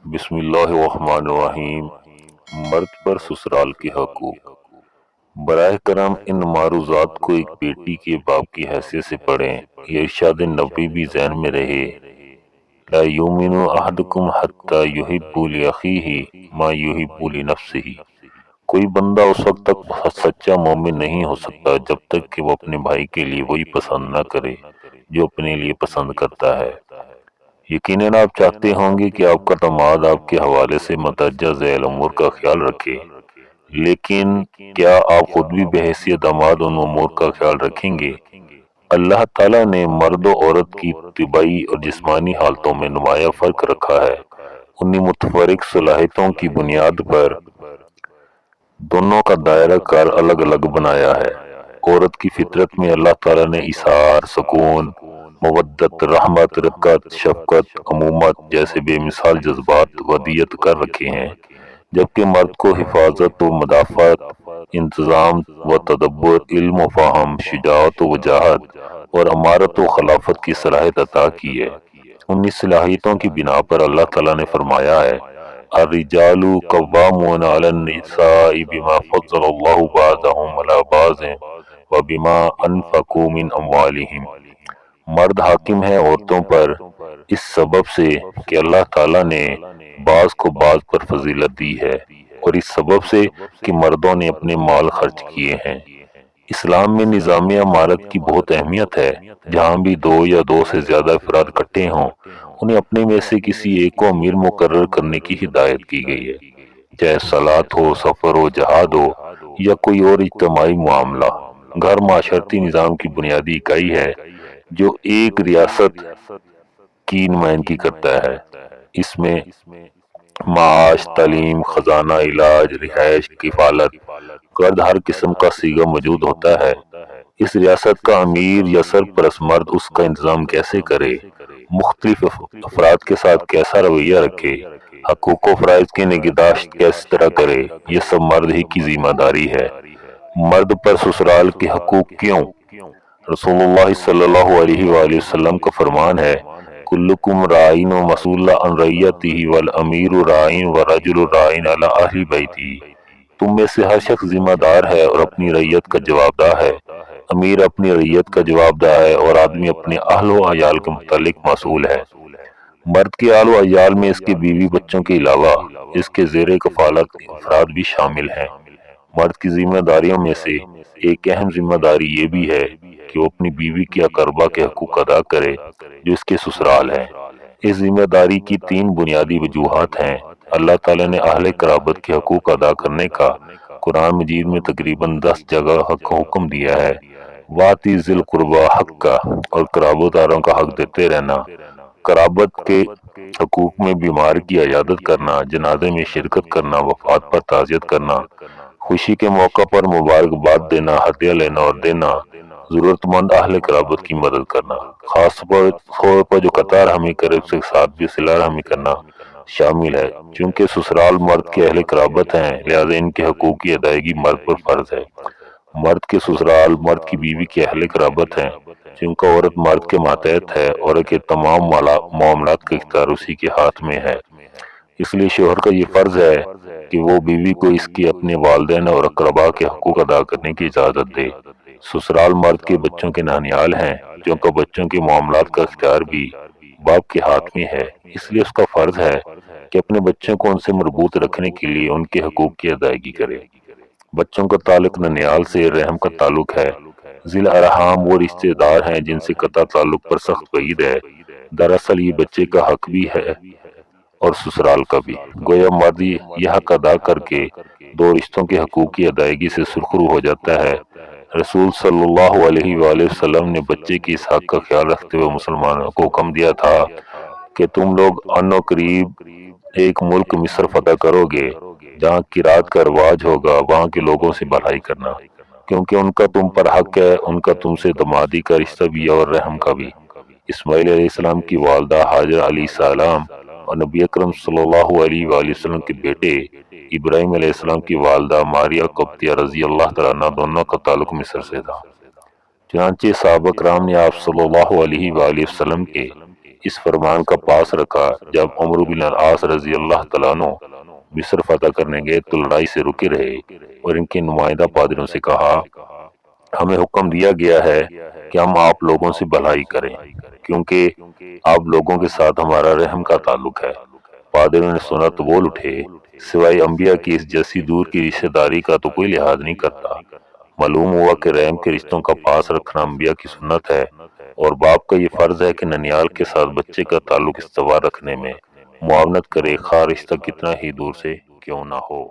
بسم اللہ الرحمن الرحیم۔ مرد پر سسرال کے حقوق۔ براہ کرم ان معروضات کو ایک بیٹی کے باپ کی حیثیت سے پڑھیں، یہ ارشاد نبوی بھی ذہن میں رہے۔ لا یؤمن احدکم حتی یحب لاخیہ ما یحب لنفسہ۔ کوئی بندہ اس وقت تک سچا مومن نہیں ہو سکتا جب تک کہ وہ اپنے بھائی کے لیے وہی پسند نہ کرے جو اپنے لیے پسند کرتا ہے۔ یقیناً آپ چاہتے ہوں گے کہ آپ کا داماد آپ کے حوالے سے متوجہ ذیل امور کا خیال رکھے، لیکن کیا آپ خود بھی بحیثیت داماد ان امور کا خیال رکھیں گے؟ اللہ تعالیٰ نے مرد و عورت کی طبعی اور جسمانی حالتوں میں نمایاں فرق رکھا ہے۔ انہی متفرق صلاحیتوں کی بنیاد پر دونوں کا دائرہ کار الگ الگ بنایا ہے۔ عورت کی فطرت میں اللہ تعالیٰ نے اثار، سکون، مودت، رحمت، رقت، شفقت، عمومت جیسے بے مثال جذبات ودیت کر رکھے ہیں، جبکہ مرد کو حفاظت و مدافعت، انتظام و تدبر، علم و فہم، شجاعت و وجاہت اور امارت و خلافت کی صلاحیت عطا کی ہے۔ انہی صلاحیتوں کی بنا پر اللہ تعالیٰ نے فرمایا ہے الرجال قوامون علی النساء بما فضل اللہ بعضهم علی بعض وبما انفقوا من اموالہم۔ مرد حاکم ہے عورتوں پر اس سبب سے کہ اللہ تعالیٰ نے بعض کو بعض پر فضیلت دی ہے، اور اس سبب سے کہ مردوں نے اپنے مال خرچ کیے ہیں۔ اسلام میں نظام امارت کی بہت اہمیت ہے۔ جہاں بھی دو یا دو سے زیادہ افراد اکٹھے ہوں، انہیں اپنے میں سے کسی ایک کو امیر مقرر کرنے کی ہدایت کی گئی ہے، چاہے صلاۃ ہو، سفر ہو، جہاد ہو یا کوئی اور اجتماعی معاملہ۔ گھر معاشرتی نظام کی بنیادی اکائی ہے جو ایک ریاست کی نمائندگی کرتا ہے۔ اس میں معاش، تعلیم، خزانہ، علاج، رہائش، کفالت، قرض، ہر قسم کا صیغہ موجود ہوتا ہے۔ اس ریاست کا امیر یا سرپرست مرد اس کا انتظام کیسے کرے، مختلف افراد کے ساتھ کیسا رویہ رکھے، حقوق و فرائض کی نگہداشت کس طرح کرے، یہ سب مرد ہی کی ذمہ داری ہے۔ مرد پر سسرال کے حقوق کیوں؟ رسول اللہ صلی اللہ علیہ وآلہ وسلم کا فرمان ہے کلکم راعٍ ومسئول عن رعیتہ والامیر راعٍ والرجل راعٍ علی اہل بیتہ۔ تم میں سے ہر شخص ذمہ دار ہے اور اپنی رعیت کا جواب دہ ہے۔ امیر اپنی رعیت کا جواب دہ ہے اور آدمی اپنے اہل و عیال کے متعلق مسئول ہے۔ مرد کے اہل و عیال میں اس کے بیوی بچوں کے علاوہ اس کے زیر کفالت افراد بھی شامل ہیں۔ مرد کی ذمہ داریوں میں سے ایک اہم ذمہ داری یہ بھی ہے کہ وہ اپنی بیوی کے اقربا کے حقوق ادا کرے جو اس کے سسرال ہیں۔ اس ذمہ داری کی تین بنیادی وجوہات ہیں۔ اللہ تعالیٰ نے اہل قرابت کے حقوق ادا کرنے کا قرآن مجید میں تقریباً 10 جگہ حکم دیا ہے۔ وَآتِ ذِی الْقُرْبَىٰ حَقَّهُ، اور قرابت داروں کا حق دیتے رہنا۔ قرابت کے حقوق میں بیمار کی عیادت کرنا، جنازے میں شرکت کرنا، وفات پر تعزیت کرنا، خوشی کے موقع پر مبارکباد دینا، ہدیہ لینا اور دینا، ضرورت مند اہل قرابت کی مدد کرنا، خاص طور پر جو قطع رحمی کرے اس کے ساتھ بھی صلہ رحمی کرنا شامل ہے۔ چونکہ سسرال مرد کے اہل قرابت ہیں، لہذا ان کے حقوق کی ادائیگی مرد پر فرض ہے۔ مرد کے سسرال مرد کی بیوی کے اہل قرابت ہیں، چونکہ عورت مرد کے ماتحت ہے اور کے تمام معاملات کا اختیار اسی کے ہاتھ میں ہے۔ اس لیے شوہر کا یہ فرض ہے کہ وہ بیوی کو اس کے اپنے والدین اور اقربا کے حقوق ادا کرنے کی اجازت دے۔ سسرال مرد کے بچوں کے نانیال ہیں، چونکہ بچوں کے معاملات کا اختیار بھی باپ کے ہاتھ میں ہے، اس لیے اس کا فرض ہے کہ اپنے بچوں کو ان سے مربوط رکھنے کے لیے ان کے حقوق کی ادائیگی کرے۔ بچوں کا تعلق ننیال سے رحم کا تعلق ہے۔ ذی الارحام وہ رشتہ دار ہیں جن سے قطع تعلق پر سخت وعید ہے۔ دراصل یہ بچے کا حق بھی ہے اور سسرال کا بھی۔ گویا مرد یہ حق ادا کر کے دو رشتوں کے حقوق کی ادائیگی سے سرخرو ہو جاتا ہے۔ رسول صلی اللہ علیہ وآلہ وسلم نے بچے کی اس حق کا خیال رکھتے ہوئے مسلمانوں کو حکم دیا تھا کہ تم لوگ عنو قریب ایک ملک مصر فتح کرو گے، جہاں قرات کا رواج ہوگا، وہاں کے لوگوں سے بھلائی کرنا، کیونکہ ان کا تم پر حق ہے، ان کا تم سے دمادی کا رشتہ بھی اور رحم کا بھی۔ اسماعیل علیہ السلام کی والدہ ہاجر علیہ السلام اور نبی اکرم صلی اللہ علیہ وآلہ وسلم کے بیٹے ابراہیم علیہ السلام کی والدہ ماریہ قبطیہ رضی اللہ تعالیٰ عنہ دونوں کا تعلق مصر سے تھا۔ چنانچہ صحابہ کرام نے آپ صلی اللہ علیہ وآلہ وسلم کے اس فرمان کا پاس رکھا جب عمرو بن العاص رضی اللہ تعالیٰ عنہ مصر فتح کرنے گئے تو لڑائی سے رکے رہے اور ان کے نمائندہ پادریوں سے کہا ہمیں حکم دیا گیا ہے کہ ہم آپ لوگوں سے بھلائی کریں کیونکہ آپ لوگوں کے ساتھ ہمارا رحم کا تعلق ہے۔ پادریوں نے سنا تو بول اٹھے سوائے انبیاء کی اس جیسی دور کی رشتہ داری کا تو کوئی لحاظ نہیں کرتا۔ معلوم ہوا کہ رحم کے رشتوں کا پاس رکھنا انبیاء کی سنت ہے اور باپ کا یہ فرض ہے کہ ننیال کے ساتھ بچے کا تعلق استوار رکھنے میں معاونت کرے خواہ رشتہ کتنا ہی دور سے کیوں نہ ہو۔